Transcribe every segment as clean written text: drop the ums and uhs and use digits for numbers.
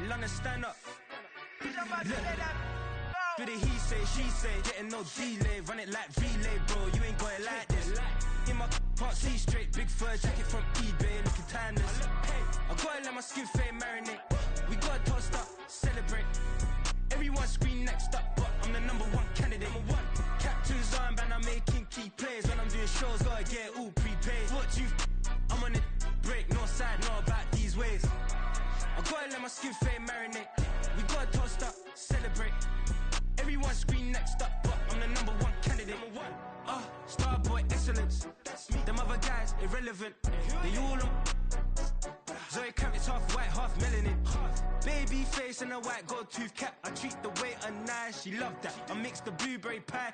London, stand up. Look. Do the he say, she say, getting no delay, run it like relay, bro, you ain't got it like this. In my can't see straight, big fur jacket from eBay, looking timeless. I gotta let my skin fade marinate. We gotta toast up, celebrate. Everyone scream next up, but I'm the #1 candidate. Captain's armband, I'm making key plays. When I'm doing shows, gotta get all prepaid. What you I'm on it, break, no side, no about these ways. I gotta let my skin fade marinate. We gotta toast up, celebrate. Everyone scream next up, but I'm the #1 candidate. Starboy excellence. Them other guys irrelevant. They all on. Zoe Kravitz half white, half melanin. Baby face and a white gold tooth cap. I treat the waiter nice, she loved that. I mix the blueberry pie.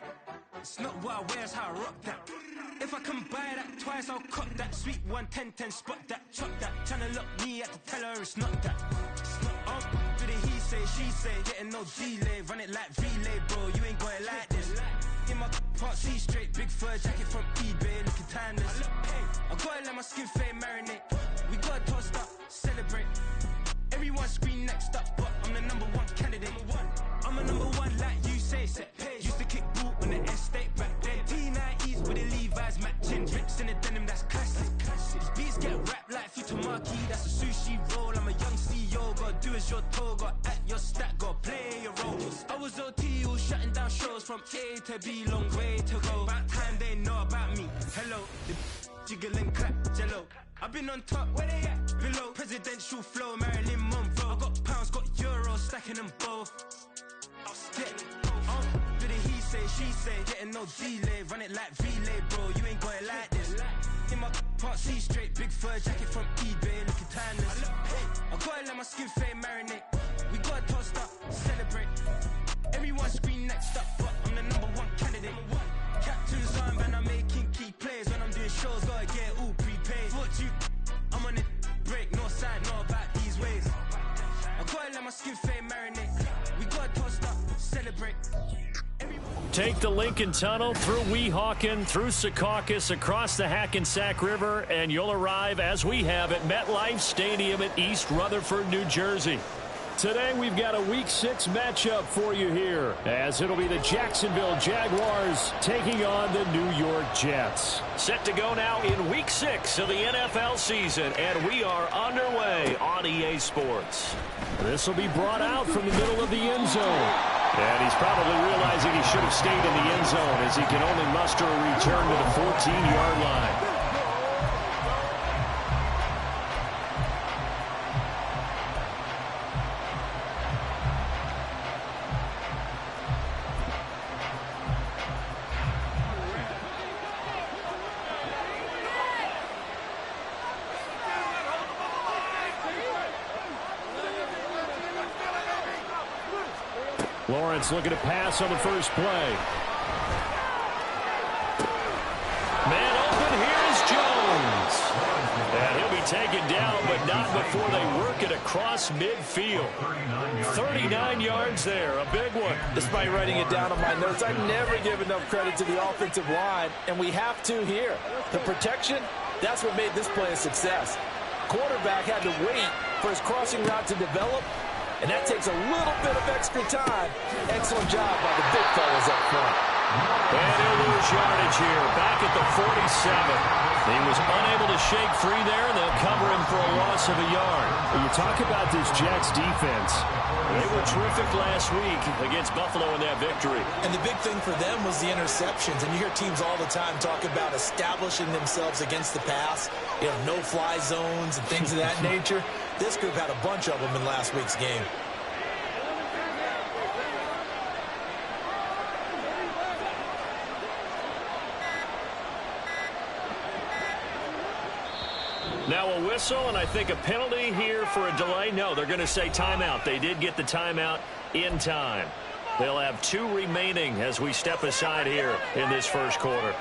It's not what I wear, it's how I rock that. If I can buy that twice, I'll cop that. Sweet 110, spot that, chop that. Tryna lock me, I have to tell her it's not that. Do the he say, she say, getting no delay, run it like relay, bro, you ain't got it like this. In my can't see straight, big fur jacket from eBay, looking timeless. I gotta let my skin fade marinate. We gotta toast up, celebrate. Everyone scream next up, but I'm the #1 candidate. I'm a #1 like you say, set pace. Used to kick boot on the estate back then. T90s with the Levi's matching. Drips in the denim, that's classic. These beats get wrapped like Futamaki, that's a sushi roll. I'm a young CEO, gotta do as you're told. Gotta act your stat, gotta play your role. I was OT, all shutting down shows from A to B, long way to go. About time they know about me. Hello, the jiggle and clap, jello. I've been on top, where they at? Below, presidential flow, Marilyn Monroe. I got pounds, got euros, stacking them both. Do the he say, she say, getting no delay, run it like relay, bro, you ain't got it like this. In my can't see straight, big fur jacket from eBay, looking timeless. I gotta let my skin fade marinate. We gotta toast up, celebrate. Everyone scream next up, but I'm the #1 candidate. Captain's armband, I'm making key plays. When I'm doing shows, gotta get all prepaid. What you I'm on it, break, no side, no about these ways. I gotta let my skin fade marinate. We gotta toast up, celebrate. Take the Lincoln Tunnel through Weehawken, through Secaucus, across the Hackensack River, and you'll arrive, as we have, at MetLife Stadium at East Rutherford, New Jersey. Today we've got a Week 6 matchup for you here, as it'll be the Jacksonville Jaguars taking on the New York Jets. Set to go now in Week 6 of the NFL season, and we are underway on EA Sports. This will be brought out from the middle of the end zone. And he's probably realizing he should have stayed in the end zone, as he can only muster a return to the 14-yard line. Lawrence looking to pass on the first play. Man open, here's Jones. And he'll be taken down, but not before they work it across midfield. 39 yards there, a big one. Despite writing it down on my notes, I never give enough credit to the offensive line, and we have to here. The protection, that's what made this play a success. Quarterback had to wait for his crossing route to develop, and that takes a little bit of extra time. Excellent job by the big fellas up front. And he'll lose yardage here, back at the 47. He was unable to shake free there, and they'll cover him for a loss of a yard. When you talk about this Jets defense, they were terrific last week against Buffalo in that victory. And the big thing for them was the interceptions. And you hear teams all the time talk about establishing themselves against the pass. You know, no-fly zones and things of that nature. This group had a bunch of them in last week's game. Now a whistle, and I think a penalty here for a delay. No, they're going to say timeout. They did get the timeout in time. They'll have 2 remaining as we step aside here in this first quarter.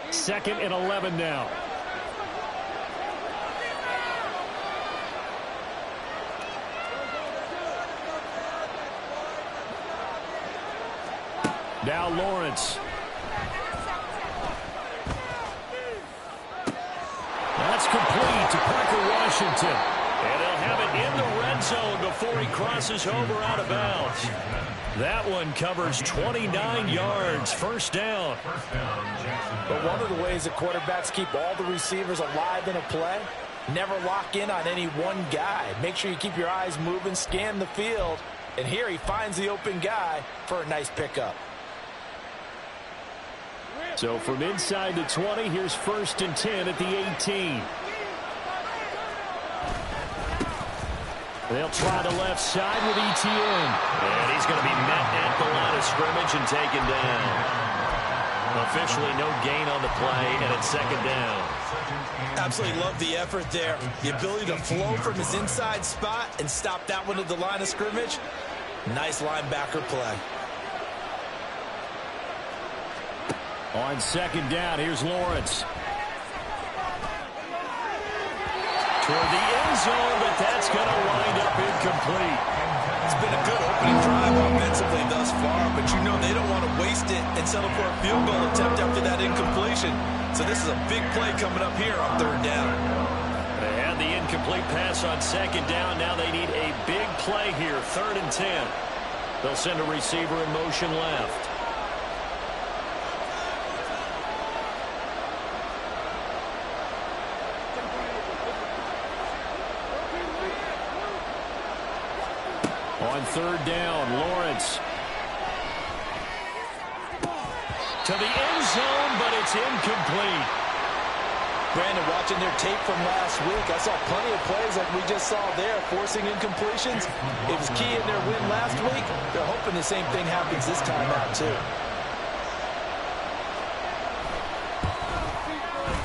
Second and 11 now. Now Lawrence. That's complete to Washington. And they'll have it in the red zone before he crosses over out of bounds. That one covers 29 yards, first down. But one of the ways that quarterbacks keep all the receivers alive in a play, never lock in on any one guy. Make sure you keep your eyes moving, scan the field. And here he finds the open guy for a nice pickup. So from inside the 20, here's 1st and 10 at the 18. They'll try the left side with Etienne. And he's going to be met at the line of scrimmage and taken down. Officially no gain on the play, and it's 2nd down. Absolutely love the effort there. The ability to flow from his inside spot and stop that one at the line of scrimmage. Nice linebacker play. On 2nd down, here's Lawrence. Toward the end zone, but that's going to wind up incomplete. It's been a good opening drive offensively thus far, but you know they don't want to waste it and settle for a field goal attempt after that incompletion. So this is a big play coming up here on 3rd down. They had the incomplete pass on 2nd down. Now they need a big play here, 3rd and 10. They'll send a receiver in motion left. On 3rd down, Lawrence. To the end zone, but it's incomplete. Brandon, watching their tape from last week, I saw plenty of plays like we just saw there, forcing incompletions. It was key in their win last week. They're hoping the same thing happens this time out, too.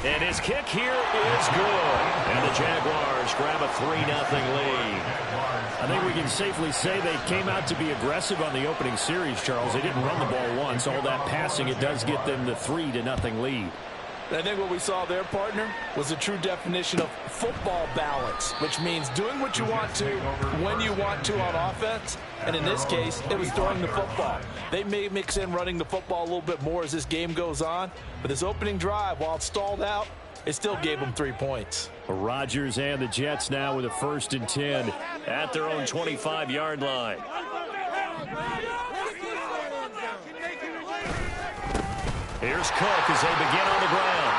And his kick here is good. And the Jaguars grab a 3-0 lead. I think we can safely say they came out to be aggressive on the opening series, Charles. They didn't run the ball once. All that passing, it does get them the 3-0 lead. I think what we saw there, partner, was a true definition of football balance, which means doing what you want to when you want to on offense. And in this case, it was throwing the football. They may mix in running the football a little bit more as this game goes on. But this opening drive, while it stalled out, it still gave them 3 points. Rodgers and the Jets now with a 1st and 10 at their own 25-yard line. Here's Cook as they begin on the ground.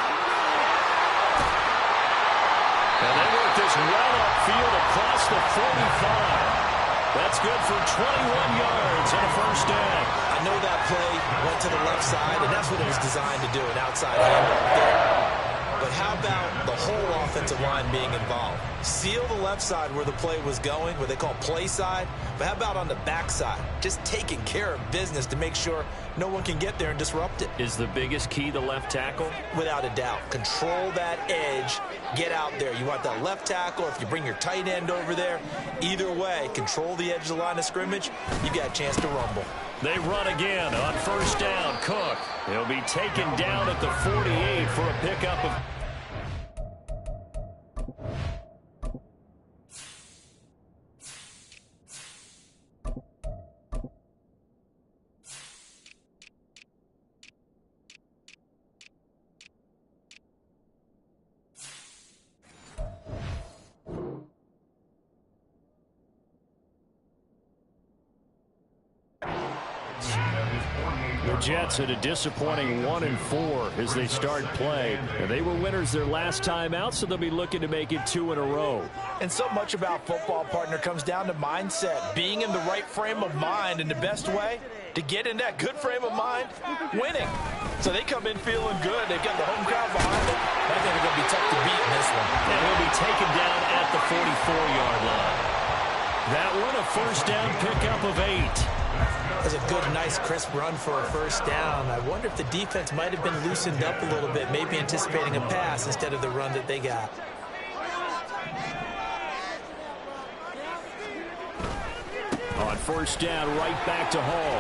And they work this well upfield across the 45. That's good for 21 yards and a 1st down. I know that play went to the left side, and that's what it was designed to do, an outside handoff there. But how about the whole offensive line being involved? Seal the left side where the play was going, what they call play side. But how about on the back side? Just taking care of business to make sure no one can get there and disrupt it. Is the biggest key the left tackle? Without a doubt. Control that edge. Get out there. You want that left tackle. If you bring your tight end over there, either way, control the edge of the line of scrimmage. You got a chance to rumble. They run again on 1st down. Cook. He'll be taken down at the 48 for a pickup of... The Jets had a disappointing 1-4 as they start play. They were winners their last time out, so they'll be looking to make it 2 in a row. And so much about football, partner, comes down to mindset. Being in the right frame of mind, and the best way to get in that good frame of mind, winning. So they come in feeling good. They've got the home crowd behind them. I think they're going to be tough to beat in this one. And he'll be taken down at the 44-yard line. That one, a 1st down pickup of 8. That's a good, nice, crisp run for a 1st down. I wonder if the defense might have been loosened up a little bit, maybe anticipating a pass instead of the run that they got. On 1st down, right back to Hall.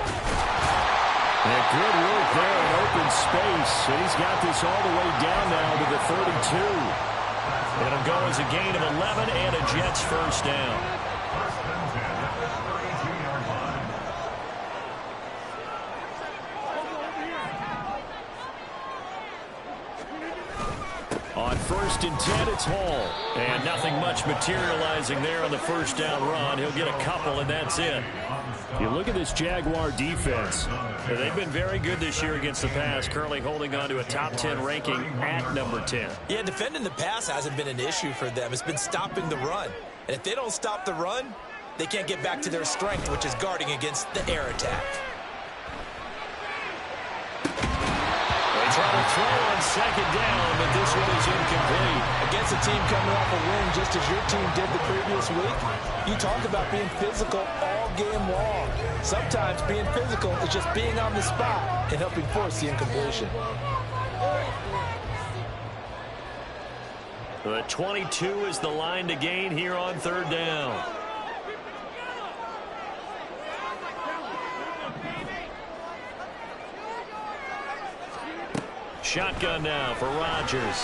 And good work there in open space. And he's got this all the way down now to the 32. It'll go as a gain of 11 and a Jets 1st down. On 1st and 10, it's Hall. And nothing much materializing there on the first down run. He'll get a couple, and that's it. You look at this Jaguar defense. They've been very good this year against the pass, currently holding on to a top 10 ranking at number 10. Yeah, defending the pass hasn't been an issue for them. It's been stopping the run. And if they don't stop the run, they can't get back to their strength, which is guarding against the air attack. They try to throw on second down, but this one is incomplete. Against a team coming off a win just as your team did the previous week, you talk about being physical all game long. Sometimes being physical is just being on the spot and helping force the incompletion. The 22 is the line to gain here on 3rd down. Shotgun now for Rodgers.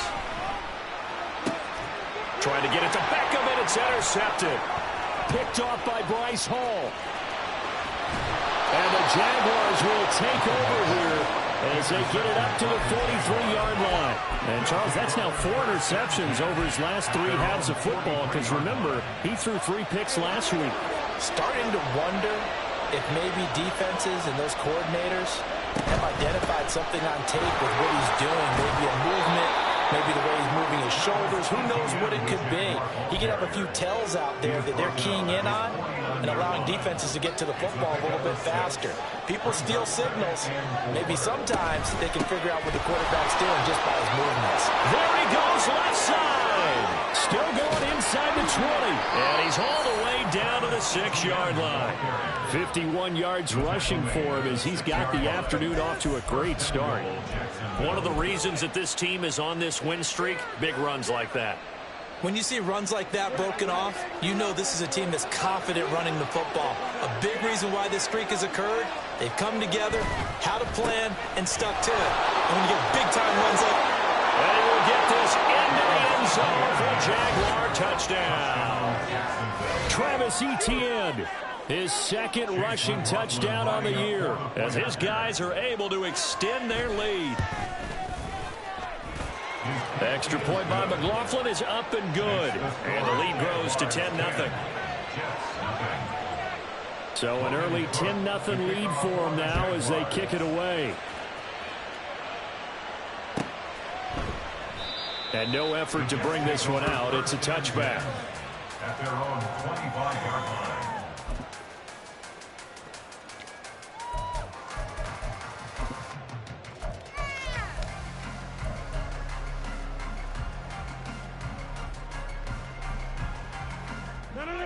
Trying to get it to Beckham, and it's intercepted. Picked off by Bryce Hall. And the Jaguars will take over here as they get it up to the 43-yard line. And, Charles, that's now 4 interceptions over his last 3 halves of football, because, remember, he threw 3 picks last week. Starting to wonder if maybe defenses and those coordinators have identified something on tape with what he's doing, maybe a movement, maybe the way he's moving his shoulders. Who knows what it could be? He could have a few tells out there that they're keying in on and allowing defenses to get to the football a little bit faster. People steal signals. Maybe sometimes they can figure out what the quarterback's doing just by his movements. There he goes, left side. Still going inside the 20. And he's all the way down to the 6-yard line. 51 yards rushing for him as he's got the afternoon off to a great start. One of the reasons that this team is on this win streak, big runs like that. When you see runs like that broken off, you know this is a team that's confident running the football. A big reason why this streak has occurred, they've come together, had a plan, and stuck to it. And when you get big-time runs like that, and he will get this into the end zone for a Jaguar touchdown. Travis Etienne, his 2nd rushing touchdown on the year, as his guys are able to extend their lead. The extra point by McLaughlin is up and good. And the lead grows to 10-0. So an early 10-0 lead for them now as they kick it away. And no effort to bring this one out. It's a touchback. At their own 25-yard line.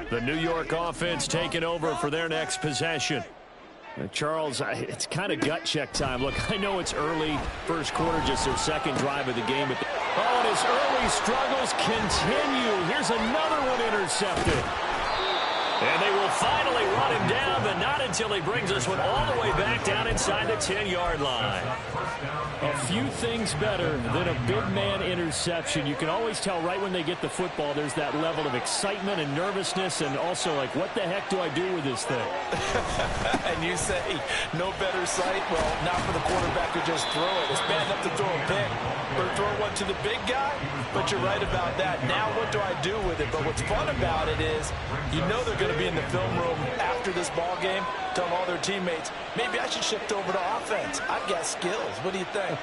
The New York offense taking over for their next possession. Charles, it's kind of gut check time. Look, I know it's early, first quarter, just their 2nd drive of the game. But and his early struggles continue. Here's another one intercepted. And they will finally run him down, but not until he brings this one all the way back down inside the 10-yard line. A few things better than a big man interception. You can always tell right when they get the football, there's that level of excitement and nervousness, and also like, what the heck do I do with this thing? And you say, no better sight? Well, not for the quarterback to just throw it. It's bad enough to throw a pick or throw one to the big guy, but you're right about that. Now what do I do with it? But what's fun about it is you know they're going to be in the film room after this ball game, tell all their teammates, maybe I should shift over to offense. I've got skills. What do you think?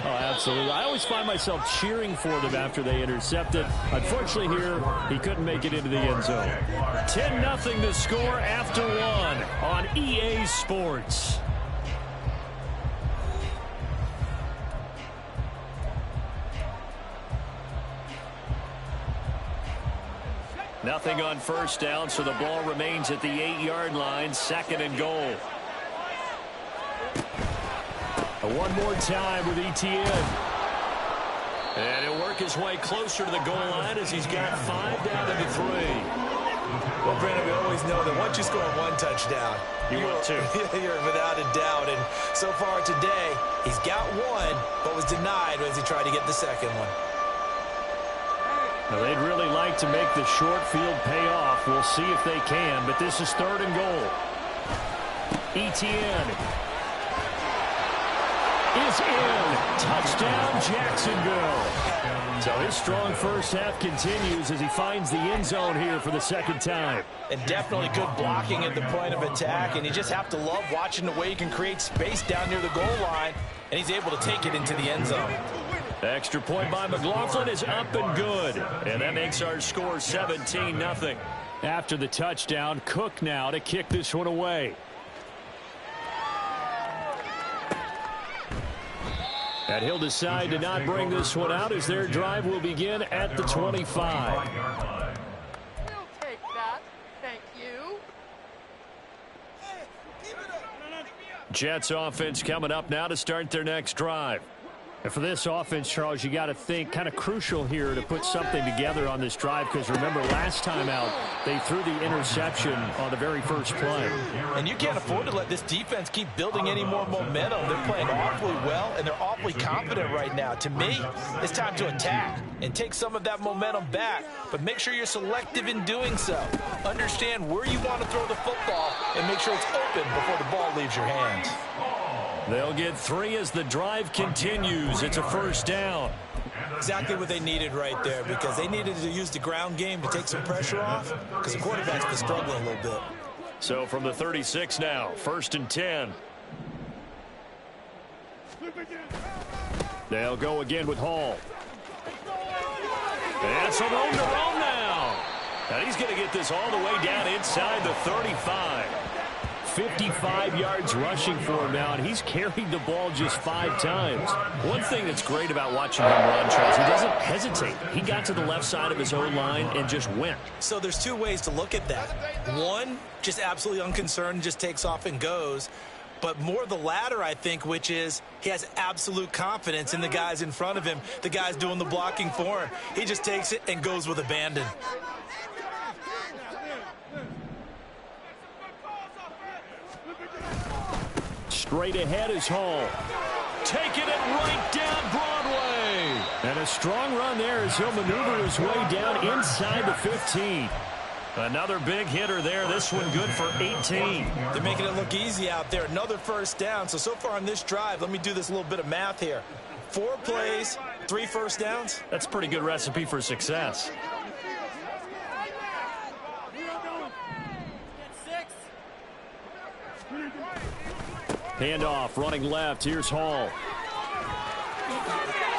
Oh, absolutely. I always find myself cheering for them after they intercept it. Unfortunately here, he couldn't make it into the end zone. 10-0 to score after 1 on EA Sports. Nothing on first down, so the ball remains at the 8-yard line, 2nd and goal. One more time with Etienne. And he'll work his way closer to the goal line as he's got 5 down to the 3. Well, Brandon, we always know that once you score 1 touchdown, you're without a doubt. And so far today, he's got 1, but was denied as he tried to get the 2nd one. Now, they'd really like to make the short field pay off. We'll see if they can, but this is 3rd and goal. Etienne. is in. Touchdown, Jacksonville. So his strong first half continues as he finds the end zone here for the second time. And definitely good blocking at the point of attack, and you just have to love watching the way he can create space down near the goal line, and he's able to take it into the end zone. Extra point by McLaughlin is up and good. And that makes our score 17-0. After the touchdown, Cook now to kick this one away. And he'll decide to not bring this one out as their drive will begin at the 25. We'll take that. Thank you. Jets offense coming up now to start their next drive. And for this offense, Charles, you got to think kind of crucial here to put something together on this drive, because remember last time out they threw the interception on the very first play. And you can't afford to let this defense keep building any more momentum. They're playing awfully well, and they're awfully confident right now. To me, it's time to attack and take some of that momentum back, but make sure you're selective in doing so. Understand where you want to throw the football and make sure it's open before the ball leaves your hands. They'll get 3 as the drive continues. It's a first down. Exactly what they needed right there, because they needed to use the ground game to take some pressure off, because the quarterback's been struggling a little bit. So from the 36 now, 1st and 10. They'll go again with Hall. And some room to roam now. And he's going to get this all the way down inside the 35. 55 yards rushing for him now, and he's carried the ball just 5 times. One thing that's great about watching him run, Charles, he doesn't hesitate. He got to the left side of his own line and just went. So there's 2 ways to look at that. One, just absolutely unconcerned, just takes off and goes. But more the latter, I think, which is he has absolute confidence in the guys in front of him, the guys doing the blocking for him. He just takes it and goes with abandon. Straight ahead is Hall. Taking it right down Broadway. And a strong run there as he'll maneuver his way down inside the 15. Another big hitter there. This one good for 18. They're making it look easy out there. Another first down. So far on this drive, let me do this little bit of math here. 4 plays, 3 first downs. That's a pretty good recipe for success. Handoff, running left. Here's Hall.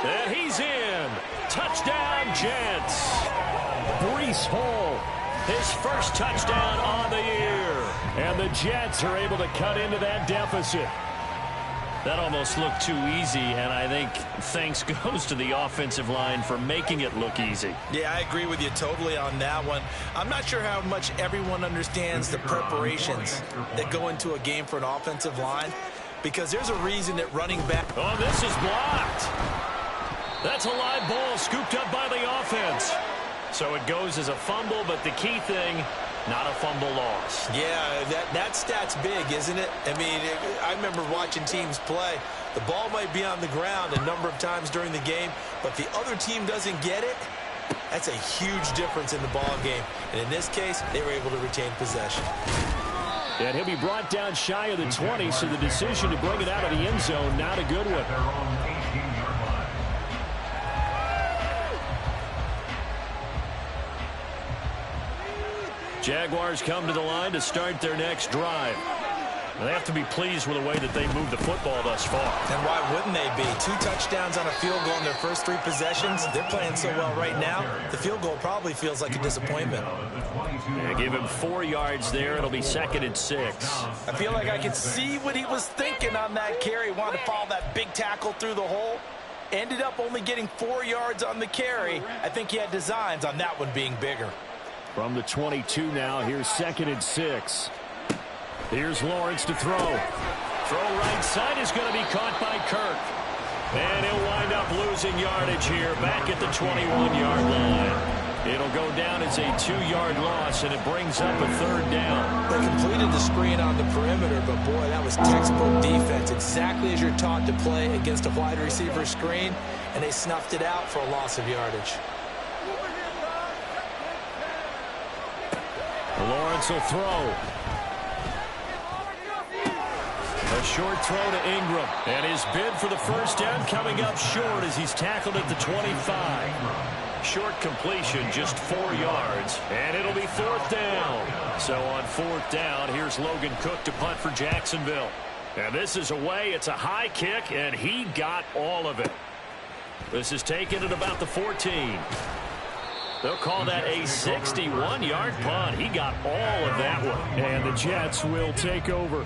And he's in. Touchdown, Jets. Breece Hall, his first touchdown on the year. And the Jets are able to cut into that deficit. That almost looked too easy, and I think thanks goes to the offensive line for making it look easy. Yeah, I agree with you totally on that one. I'm not sure how much everyone understands the preparations that go into a game for an offensive line, because there's a reason that running back... Oh, this is blocked. That's a live ball scooped up by the offense. So it goes as a fumble, but the key thing, not a fumble loss. Yeah, that stat's big, isn't it? I mean, I remember watching teams play. The ball might be on the ground a number of times during the game, but the other team doesn't get it. That's a huge difference in the ball game. And in this case, they were able to retain possession. And he'll be brought down shy of the 20, so the decision to bring it out of the end zone, not a good one. Jaguars come to the line to start their next drive. They have to be pleased with the way that they moved the football thus far. And why wouldn't they be? 2 touchdowns on a field goal in their first 3 possessions. They're playing so well right now, the field goal probably feels like a disappointment. Yeah, give him 4 yards there. It'll be 2nd and 6. I feel like I could see what he was thinking on that carry. Wanted to follow that big tackle through the hole. Ended up only getting 4 yards on the carry. I think he had designs on that one being bigger. From the 22 now, here's 2nd and 6. Here's Lawrence to throw. Throw right side is going to be caught by Kirk. And he'll wind up losing yardage here back at the 21-yard line. It'll go down as a 2-yard loss, and it brings up a 3rd down. They completed the screen on the perimeter, but boy, that was textbook defense. Exactly as you're taught to play against a wide receiver screen, and they snuffed it out for a loss of yardage. Lawrence will throw. A short throw to Ingram. And his bid for the first down coming up short as he's tackled at the 25. Short completion, just 4 yards. And it'll be 4th down. So on 4th down, here's Logan Cook to punt for Jacksonville. And this is away. It's a high kick, and he got all of it. This is taken at about the 14. They'll call that a 61-yard punt. He got all of that one. And the Jets will take over.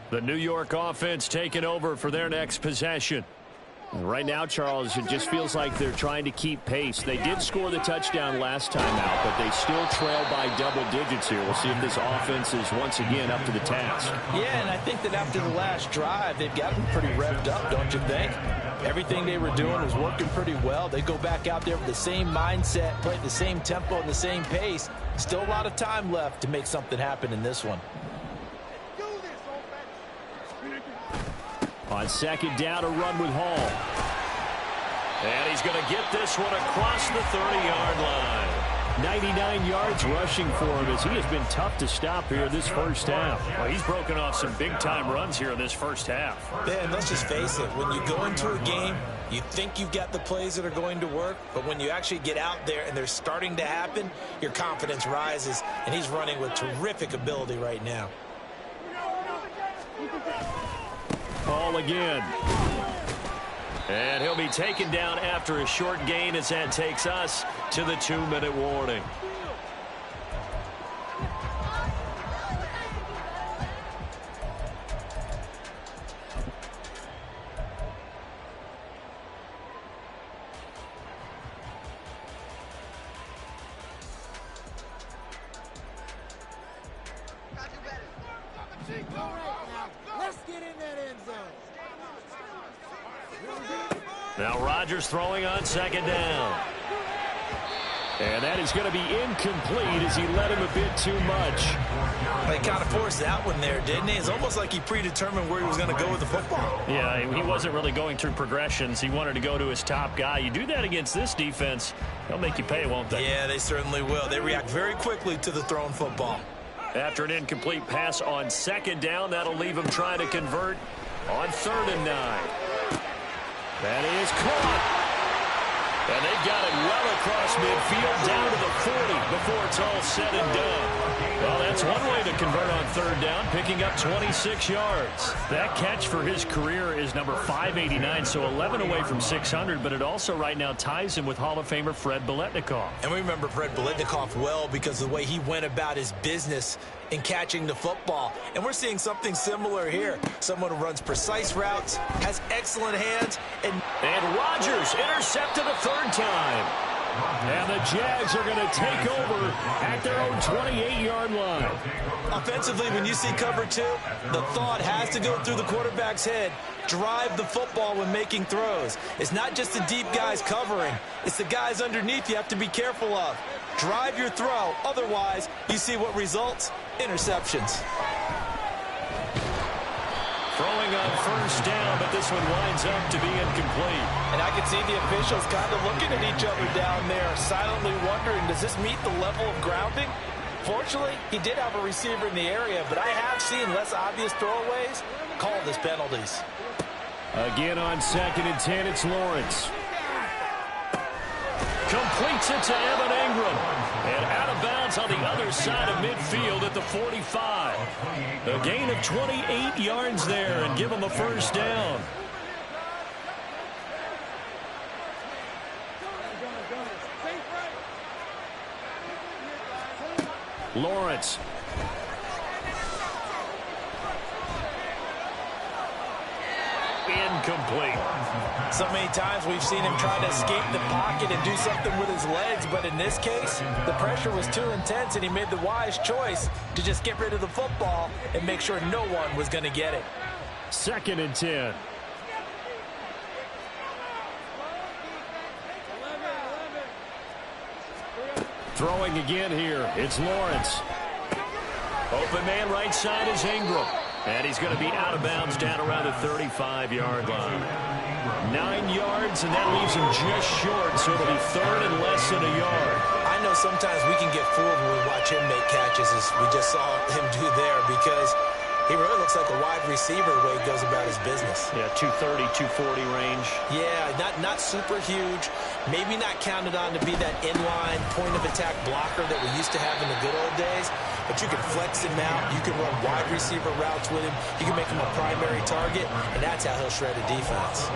The New York offense taking over for their next possession. Right now, Charles, it just feels like they're trying to keep pace. They did score the touchdown last time out, but they still trail by double digits here. We'll see if this offense is once again up to the task. Yeah, and I think that after the last drive, they've gotten pretty revved up, don't you think? Everything they were doing was working pretty well. They go back out there with the same mindset, play at the same tempo and the same pace. Still a lot of time left to make something happen in this one. On 2nd down, a run with Hall. And he's going to get this one across the 30-yard line. 99 yards rushing for him as he has been tough to stop here this first half. Well, he's broken off some big-time runs here in this first half. Man, let's just face it. When you go into a game, you think you've got the plays that are going to work, but when you actually get out there and they're starting to happen, your confidence rises, and he's running with terrific ability right now. Ball again. And he'll be taken down after a short gain as that takes us to the 2-minute warning. Let's get in that end zone. Now Rodgers throwing on 2nd down. And that is going to be incomplete as he led him a bit too much. They kind of forced that one there, didn't he? It's almost like he predetermined where he was going to go with the football. Yeah, he wasn't really going through progressions. He wanted to go to his top guy. You do that against this defense, they'll make you pay, won't they? Yeah, they certainly will. They react very quickly to the thrown football. After an incomplete pass on 2nd down, that'll leave him trying to convert on 3rd and 9. That is caught. And they've got it well across midfield down to the 40 before it's all said and done. Well, that's one way to convert on 3rd down, picking up 26 yards. That catch for his career is number 589, so 11 away from 600, but it also right now ties him with Hall of Famer Fred Biletnikoff. And we remember Fred Biletnikoff well because of the way he went about his business in catching the football. And we're seeing something similar here. Someone who runs precise routes, has excellent hands, and Rodgers intercepted a 3rd time. And the Jags are going to take over at their own 28-yard line. Offensively, when you see cover 2, the thought has to go through the quarterback's head. Drive the football when making throws. It's not just the deep guys covering. It's the guys underneath you have to be careful of. Drive your throw. Otherwise, you see what results? Interceptions. Throwing on 1st down, but this one winds up to be incomplete. And I can see the officials kind of looking at each other down there, silently wondering, does this meet the level of grounding? Fortunately, he did have a receiver in the area, but I have seen less obvious throwaways called as penalties. Again on 2nd and 10, it's Lawrence. Completes it to Evan Ingram. And out of bounds on the other side of midfield at the 45. A gain of 28 yards there and give him a 1st down. Lawrence. Incomplete. So many times we've seen him try to escape the pocket and do something with his legs, but in this case, the pressure was too intense and he made the wise choice to just get rid of the football and make sure no one was going to get it. 2nd and 10. Throwing again here, it's Lawrence. Open man right side is Ingram. And he's going to be out of bounds down around the 35-yard line. 9 yards, and that leaves him just short, so it'll be third and less than a yard. I know sometimes we can get fooled when we watch him make catches, as we just saw him do there, because he really looks like a wide receiver the way he goes about his business. Yeah, 230, 240 range. Yeah, not super huge. Maybe not counted on to be that inline point-of-attack blocker that we used to have in the good old days. But you can flex him out. You can run wide receiver routes with him. You can make him a primary target, and that's how he'll shred a defense.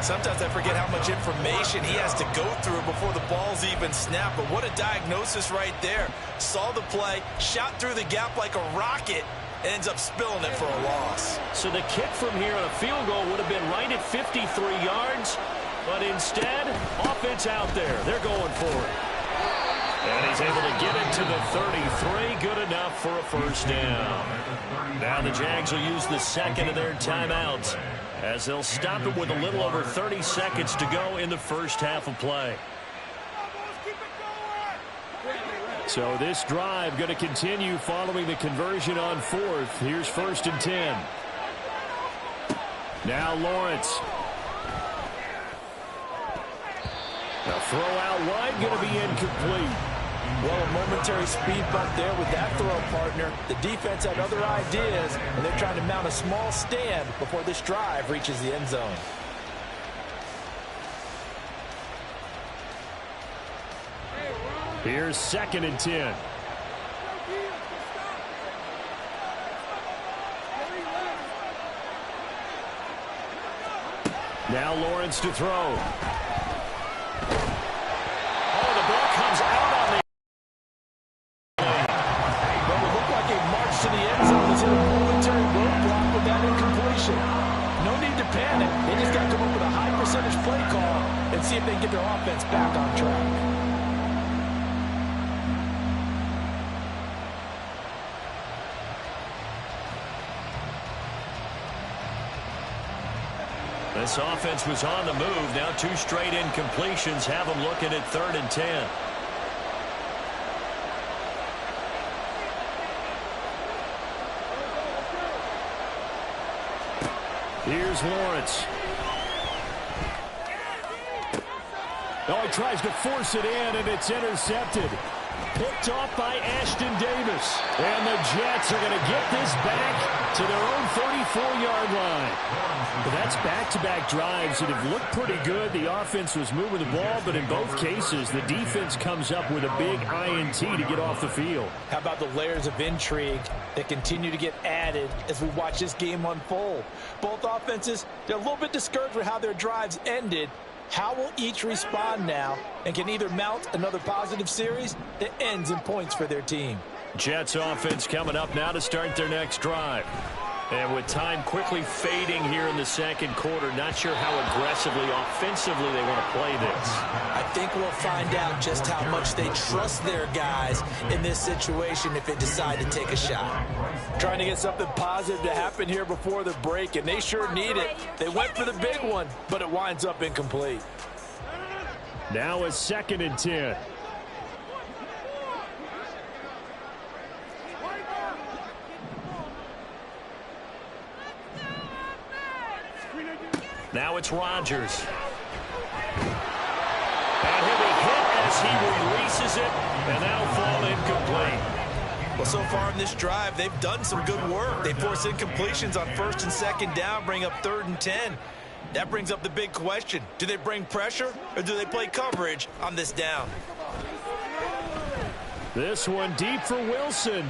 Sometimes I forget how much information he has to go through before the ball's even snapped. But what a diagnosis right there. Saw the play, shot through the gap like a rocket, ends up spilling it for a loss. So the kick from here on a field goal would have been right at 53 yards, but instead, offense out there. They're going for it. And he's able to get it to the 33. Good enough for a first down. Now the Jags will use the second of their timeouts as they'll stop it with a little over 30 seconds to go in the first half of play. So this drive going to continue following the conversion on fourth. Here's 1st and 10. Now Lawrence. The throw out wide going to be incomplete. Well, a momentary speed bump there with that throw partner. The defense had other ideas, and they're trying to mount a small stand before this drive reaches the end zone. Here's 2nd and 10. Now Lawrence to throw. Oh, the ball comes out on the... Well, it looked like a march to the end zone is in a momentary roadblock with that incompletion. No need to panic. They just got to come up with a high percentage play call and see if they can get their offense back on track. This offense was on the move. Now 2 straight incompletions have them looking at 3rd and 10. Here's Lawrence. Oh, he tries to force it in, and it's intercepted. Picked off by Ashton Davis. And the Jets are going to get this back to their own 34-yard line. But that's back-to-back drives that have looked pretty good. The offense was moving the ball, but in both cases, the defense comes up with a big INT to get off the field. How about the layers of intrigue that continue to get added as we watch this game unfold? Both offenses, they're a little bit discouraged with how their drives ended. How will each respond now and can either mount another positive series that ends in points for their team? Jets offense coming up now to start their next drive. And with time quickly fading here in the second quarter, not sure how aggressively, offensively they want to play this. I think we'll find out just how much they trust their guys in this situation if they decide to take a shot. Trying to get something positive to happen here before the break, and they sure need it. They went for the big one, but it winds up incomplete. Now a 2nd and 10. Now it's Rodgers. And he'll be hit as he releases it, and that'll fall incomplete. Well, so far in this drive, they've done some good work. They force incompletions on 1st and 2nd down, bring up 3rd and 10. That brings up the big question. Do they bring pressure, or do they play coverage on this down? This one deep for Wilson.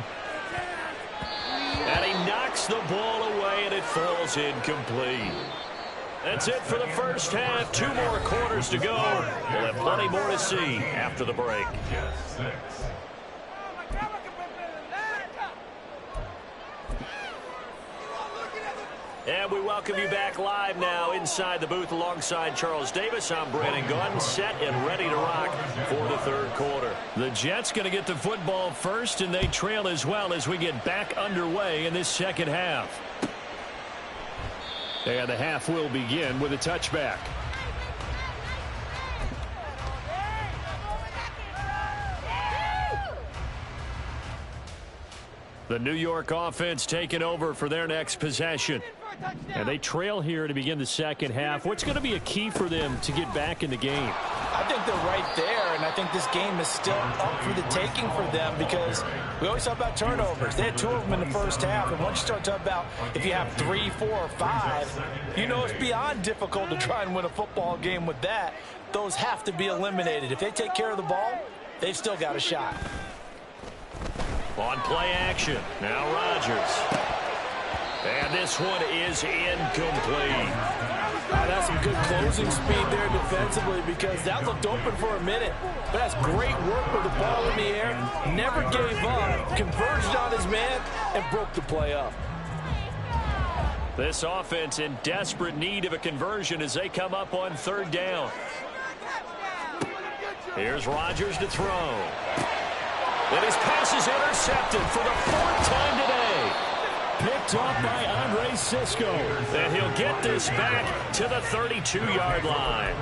And he knocks the ball away, and it falls incomplete. That's it for the first half. 2 more quarters to go. We'll have plenty more to see after the break. And we welcome you back live now inside the booth alongside Charles Davis. I'm Brandon Gaudin, set and ready to rock for the third quarter. The Jets going to get the football first, and they trail as well as we get back underway in this second half. And the half will begin with a touchback. The New York offense taking over for their next possession. And they trail here to begin the second half. What's going to be a key for them to get back in the game? I think they're right there, and I think this game is still up for the taking for them because we always talk about turnovers. They had 2 of them in the first half, and once you start talking about if you have 3, 4, or 5, you know it's beyond difficult to try and win a football game with that. Those have to be eliminated. If they take care of the ball, they've still got a shot. On play action, now Rodgers. And this one is incomplete. That's some good closing speed there defensively because that looked open for a minute. But that's great work with the ball in the air. Never gave up, converged on his man, and broke the play up. This offense in desperate need of a conversion as they come up on 3rd down. Here's Rodgers to throw. And his pass is intercepted for the 4th time today. Picked off by Andre Sisco. And he'll get this back to the 32-yard line.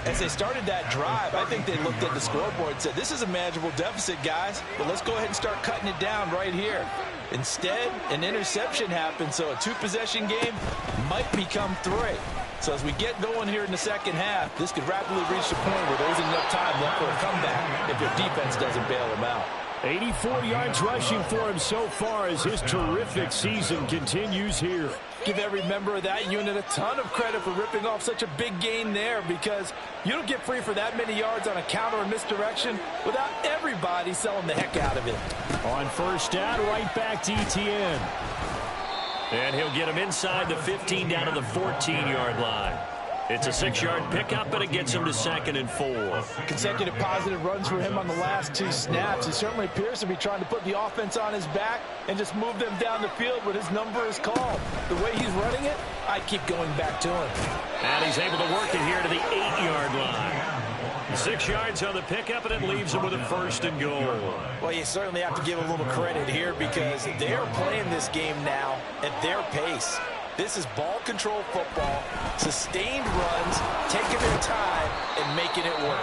As they started that drive, I think they looked at the scoreboard and said, this is a manageable deficit, guys, but let's go ahead and start cutting it down right here. Instead, an interception happened, so a 2-possession game might become 3. So as we get going here in the second half, this could rapidly reach the point where there isn't enough time left for a comeback if your defense doesn't bail them out. 84 yards rushing for him so far as his terrific season continues here. Give every member of that unit a ton of credit for ripping off such a big gain there because you don't get free for that many yards on a counter or misdirection without everybody selling the heck out of it. On 1st down, right back to Etienne. And he'll get him inside the 15 down to the 14-yard line. It's a 6-yard pickup, and it gets him to 2nd and 4. Consecutive positive runs for him on the last 2 snaps. He certainly appears to be trying to put the offense on his back and just move them down the field when his number is called. The way he's running it, I keep going back to him. And he's able to work it here to the 8-yard line. 6 yards on the pickup, and it leaves him with a 1st and goal. Well, you certainly have to give a little credit here because they're playing this game now at their pace. This is ball control football, sustained runs, taking their time, and making it work.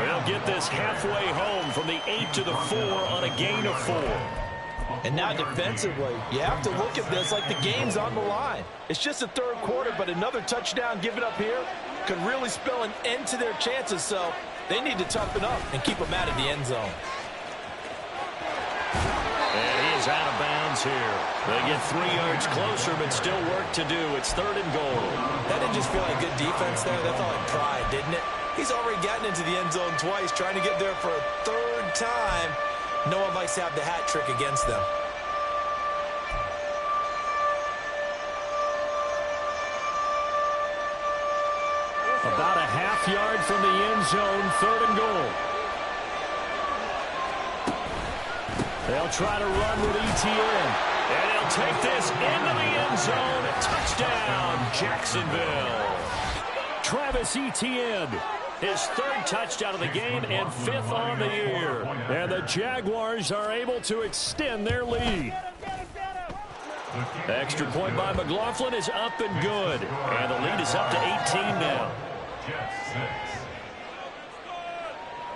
They'll get this halfway home from the 8 to the 4 on a gain of 4. And now defensively, you have to look at this like the game's on the line. It's just the 3rd quarter, but another touchdown given up here could really spell an end to their chances, so they need to toughen up and keep them out of the end zone. And he is out of bounds here. They get 3 yards closer, but still work to do. It's 3rd and goal. That didn't just feel like good defense there. That felt like pride, didn't it? He's already gotten into the end zone twice, trying to get there for a 3rd time. No one likes to have the hat trick against them. About a half-yard from the end zone, 3rd and goal. They'll try to run with Etienne. And he'll take this into the end zone. Touchdown, Jacksonville. Travis Etienne. His 3rd touchdown of the game and 5th on the year. And the Jaguars are able to extend their lead. Extra point by McLaughlin is up and good. And the lead is up to 18 now.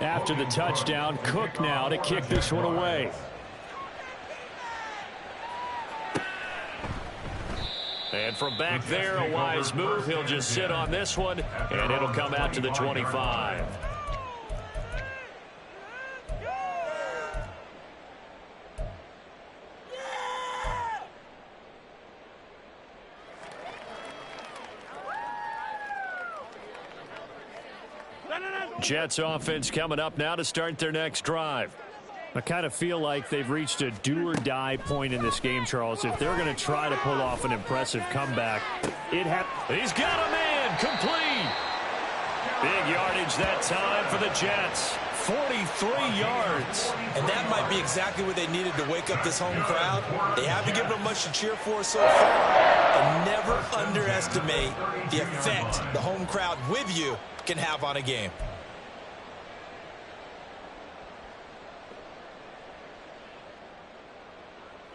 After the touchdown, Cook now to kick this one away. And from back there, a wise move. He'll just sit on this one, and it'll come out to the 25. Jets offense coming up now to start their next drive. I kind of feel like they've reached a do-or-die point in this game, Charles. If they're going to try to pull off an impressive comeback, he's got a man complete. Big yardage that time for the Jets. 43 yards. And that might be exactly what they needed to wake up this home crowd. They haven't given them much to cheer for so far. And never underestimate the effect the home crowd with you can have on a game.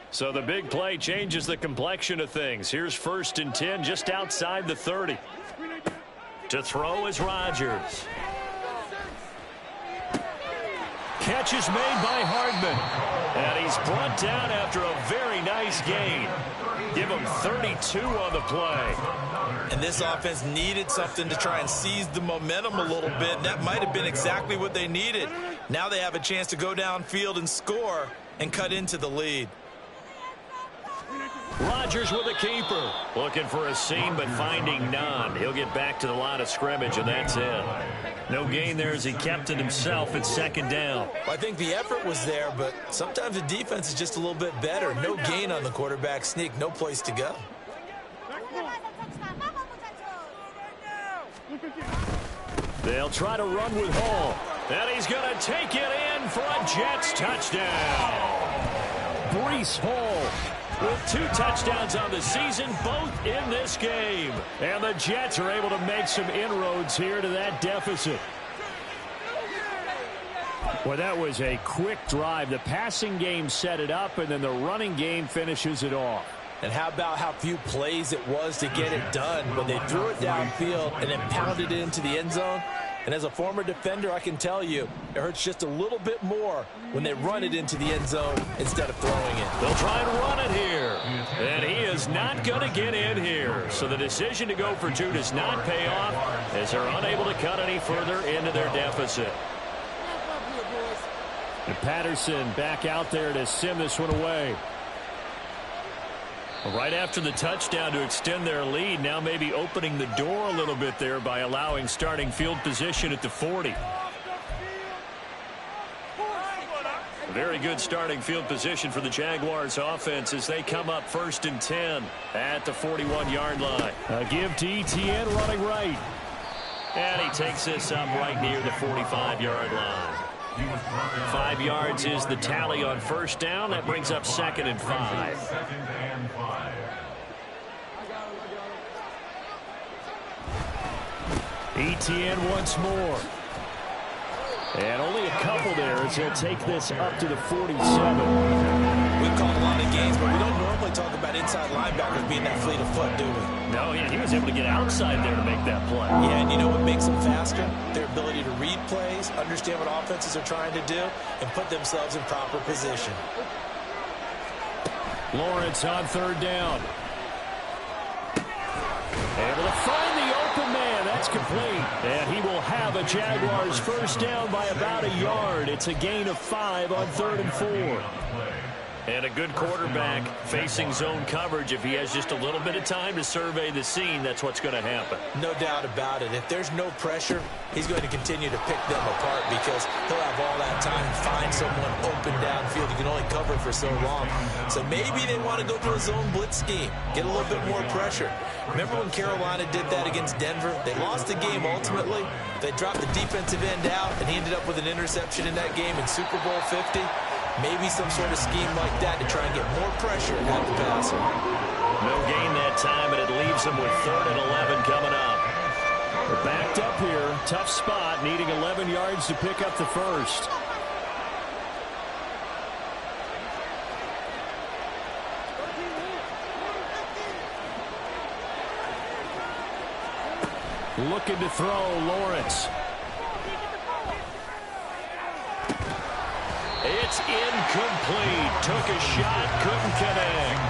So the big play changes the complexion of things. Here's 1st and 10 just outside the 30. To throw is Rodgers. catch is made by Hardman. And he's brought down after a very nice gain. Give him 32 on the play. And this offense needed something to try and seize the momentum a little bit. That might have been exactly what they needed. Now they have a chance to go downfield and score and cut into the lead. Rodgers with a keeper. Looking for a seam, but finding none. He'll get back to the line of scrimmage, and that's it. No gain there as he kept it himself at second down. Well, I think the effort was there, but sometimes the defense is just a little bit better. No gain on the quarterback sneak. No place to go. They'll try to run with Hall. And he's going to take it in for a Jets touchdown. Breece Hall with 2 touchdowns on the season, both in this game. And the Jets are able to make some inroads here to that deficit. Well, that was a quick drive. The passing game set it up, and then the running game finishes it off. And how about how few plays it was to get it done, but they threw it downfield and then pounded it into the end zone. And as a former defender, I can tell you, it hurts just a little bit more when they run it into the end zone instead of throwing it. They'll try and run it here. And he is not going to get in here. So the decision to go for 2 does not pay off as they're unable to cut any further into their deficit. And Patterson back out there to send this one away. Right after the touchdown to extend their lead, now maybe opening the door a little bit there by allowing starting field position at the 40. Very good starting field position for the Jaguars offense as they come up 1st and 10 at the 41-yard line. A give to Etienne running right. And he takes this up right near the 45-yard line. 5 yards is the tally on 1st down. That brings up 2nd and 5. Etienne once more. And only a couple there as he'll take this up to the 47. We call a lot of games, but we don't normally talk about inside linebackers being that fleet of foot, do we? No, yeah, he was able to get outside there to make that play. Yeah, and you know what makes them faster? Their ability to read plays, understand what offenses are trying to do, and put themselves in proper position. Lawrence on 3rd down. Able to find the open man. That's complete. And he will have a Jaguars 1st down by about a yard. It's a gain of 5 on 3rd and 4. And a good quarterback facing zone coverage. If he has just a little bit of time to survey the scene, that's what's going to happen. No doubt about it. If there's no pressure, he's going to continue to pick them apart because he'll have all that time to find someone open downfield. You can only cover for so long. So maybe they want to go to a zone blitz scheme, get a little bit more pressure. Remember when Carolina did that against Denver? They lost the game ultimately. They dropped the defensive end out, and he ended up with an interception in that game in Super Bowl 50. Maybe some sort of scheme like that to try and get more pressure at the passer. No gain that time, and it leaves them with 3rd and 11 coming up. They're backed up here. Tough spot, needing 11 yards to pick up the 1st. Looking to throw, Lawrence. It's incomplete. Took a shot, couldn't connect.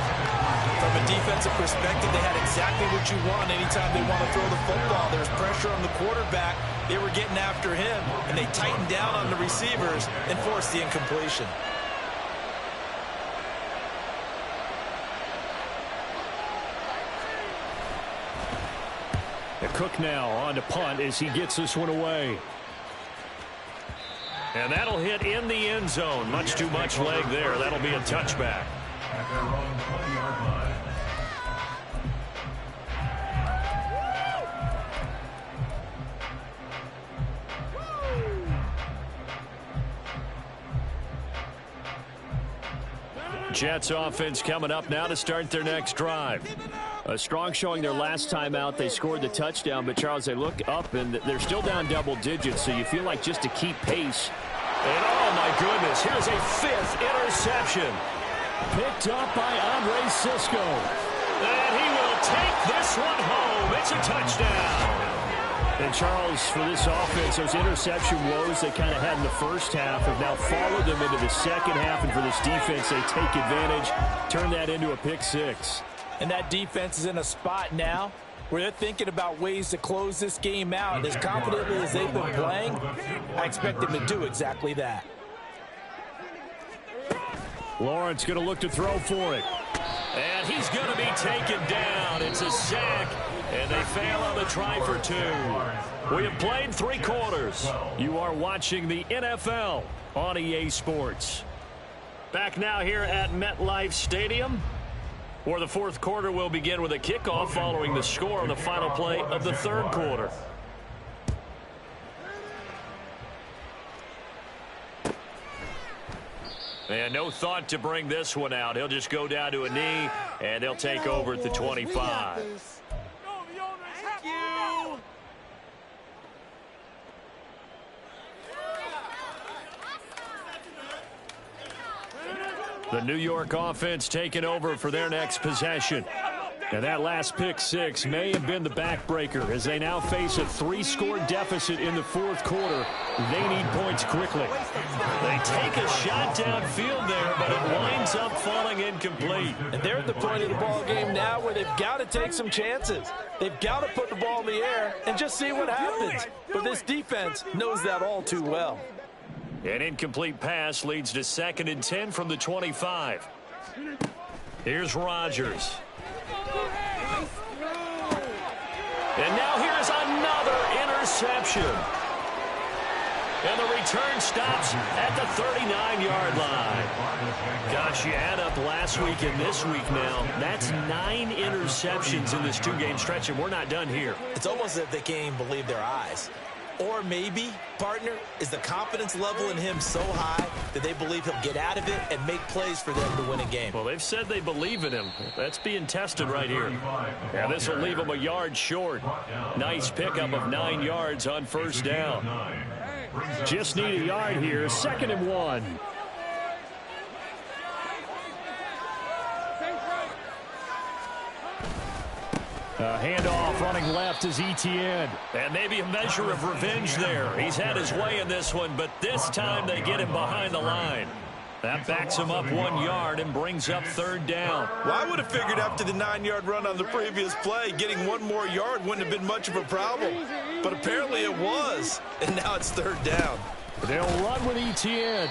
From a defensive perspective, they had exactly what you want anytime they want to throw the football. There's pressure on the quarterback. They were getting after him, and they tightened down on the receivers and forced the incompletion. Cook now on to punt as he gets this one away. And that'll hit in the end zone. Much too much leg there. That'll be a touchback. At their own 20-yard line. Jets offense coming up now to start their next drive. A strong showing their last time out. They scored the touchdown, but Charles, they look up and they're still down double digits, so you feel like just to keep pace. And oh my goodness, here's a 5th interception. Picked up by Andre Cisco. And he will take this one home. It's a touchdown. And Charles, for this offense, those interception woes they kind of had in the first half have now followed them into the second half. And for this defense, they take advantage, turn that into a pick six. And that defense is in a spot now where they're thinking about ways to close this game out. And as confidently as they've been playing, I expect them to do exactly that. Lawrence going to look to throw for it. And he's going to be taken down. It's a sack, and they fail on the try for two. We have played 3 quarters. You are watching the NFL on EA Sports. Back now here at MetLife Stadium, where the fourth quarter will begin with a kickoff following the score on the final play of the third quarter. And no thought to bring this one out. He'll just go down to a knee, and they'll take over at the 25. Thank you. The New York offense taking over for their next possession. And that last pick six may have been the backbreaker as they now face a 3-score deficit in the fourth quarter. They need points quickly. They take a shot downfield there, but it winds up falling incomplete. And they're at the point of the ball game now where they've got to take some chances. They've got to put the ball in the air and just see what happens. But this defense knows that all too well. An incomplete pass leads to 2nd and 10 from the 25. Here's Rodgers. And now here's another interception. And the return stops at the 39-yard line. Gosh, you add up last week and this week now. That's 9 interceptions in this 2-game stretch, and we're not done here. It's almost as if they can't even believe their eyes. Or maybe, partner, is the confidence level in him so high that they believe he'll get out of it and make plays for them to win a game. Well, they've said they believe in him. That's being tested right here. And this will leave him a yard short. Nice pickup of 9 yards on first down. Just need a yard here. 2nd and 1. Handoff running left is Etienne. And maybe a measure of revenge there. He's had his way in this one, but this time they get him behind the line. That backs him up 1 yard and brings up 3rd down. Well, I would have figured after the 9-yard run on the previous play, getting 1 more yard wouldn't have been much of a problem. But apparently it was, and now it's 3rd down. They'll run with Etienne.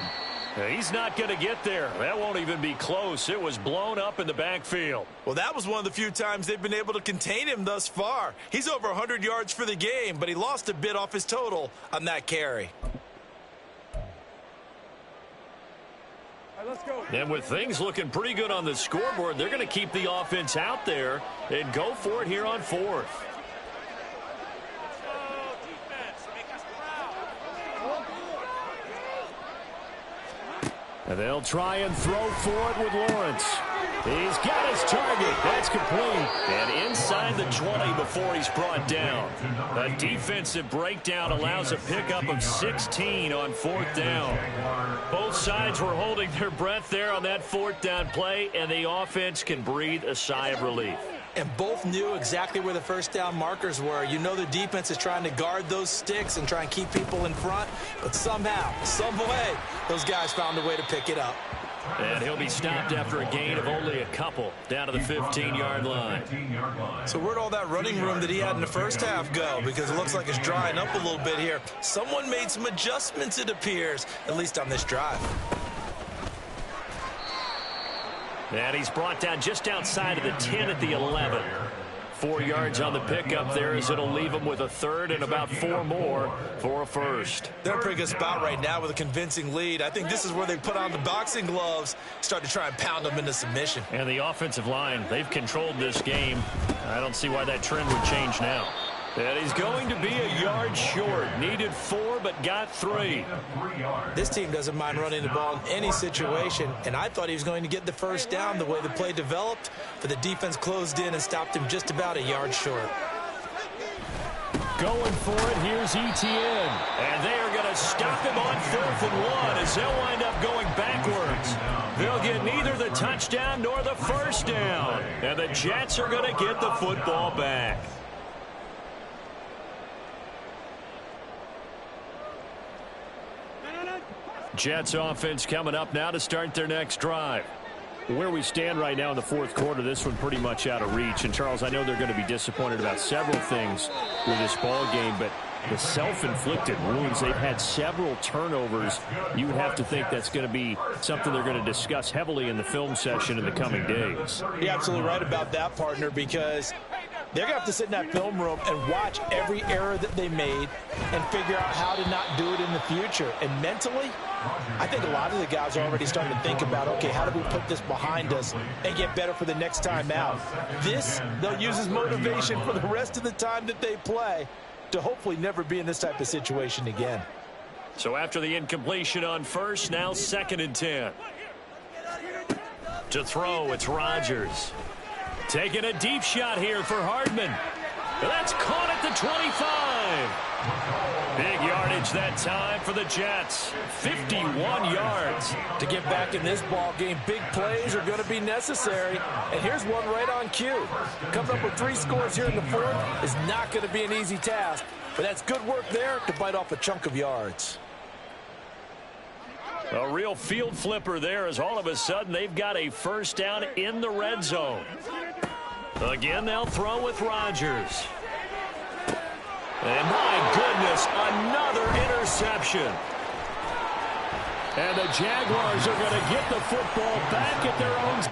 He's not going to get there. That won't even be close. It was blown up in the backfield. Well, that was one of the few times they've been able to contain him thus far. He's over 100 yards for the game, but he lost a bit off his total on that carry. And with things looking pretty good on the scoreboard, they're going to keep the offense out there and go for it here on 4th. And they'll try and throw for it with Lawrence. He's got his target. That's complete. And inside the 20 before he's brought down. A defensive breakdown allows a pickup of 16 on 4th down. Both sides were holding their breath there on that 4th down play, and the offense can breathe a sigh of relief. And both knew exactly where the first down markers were. You know the defense is trying to guard those sticks and try and keep people in front. But somehow, some way, those guys found a way to pick it up. And he'll be stopped after a gain of only a couple down to the 15-yard line. So where'd all that running room that he had in the first half go? Because it looks like it's drying up a little bit here. Someone made some adjustments, it appears, at least on this drive. And he's brought down just outside of the 10 at the 11. 4 yards on the pickup there as it'll leave him with a 3rd and about 4 more for a 1st. They're in a pretty good spot right now with a convincing lead. I think this is where they put on the boxing gloves, start to try and pound them into submission. And the offensive line, they've controlled this game. I don't see why that trend would change now. And he's going to be a yard short. Needed 4, but got 3. This team doesn't mind running the ball in any situation, and I thought he was going to get the first down the way the play developed, but the defense closed in and stopped him just about a yard short. Going for it, here's Etienne. And they are going to stop him on 4th and 1 as they'll wind up going backwards. They'll get neither the touchdown nor the first down. And the Jets are going to get the football back. Jets offense coming up now to start their next drive. Where we stand right now in the fourth quarter, this one pretty much out of reach. And, Charles, I know they're going to be disappointed about several things with this ball game, but the self-inflicted wounds, they've had several turnovers. You would have to think that's going to be something they're going to discuss heavily in the film session in the coming days. You're absolutely right about that, partner, because they're going to have to sit in that film room and watch every error that they made and figure out how to not do it in the future. And mentally, I think a lot of the guys are already starting to think about, okay, how do we put this behind us and get better for the next time out? This, they'll use as motivation for the rest of the time that they play to hopefully never be in this type of situation again. So after the incompletion on first, now 2nd and 10. To throw, it's Rodgers. Taking a deep shot here for Hardman. That's caught at the 25. Big yardage that time for the Jets. 51 yards. To get back in this ball game, big plays are going to be necessary. And here's one right on cue. Coming up with 3 scores here in the fourth is not going to be an easy task. But that's good work there to bite off a chunk of yards. A real field flipper there as all of a sudden they've got a first down in the red zone. Again, they'll throw with Rodgers. And my goodness, another interception. And the Jaguars are going to get the football back at their own.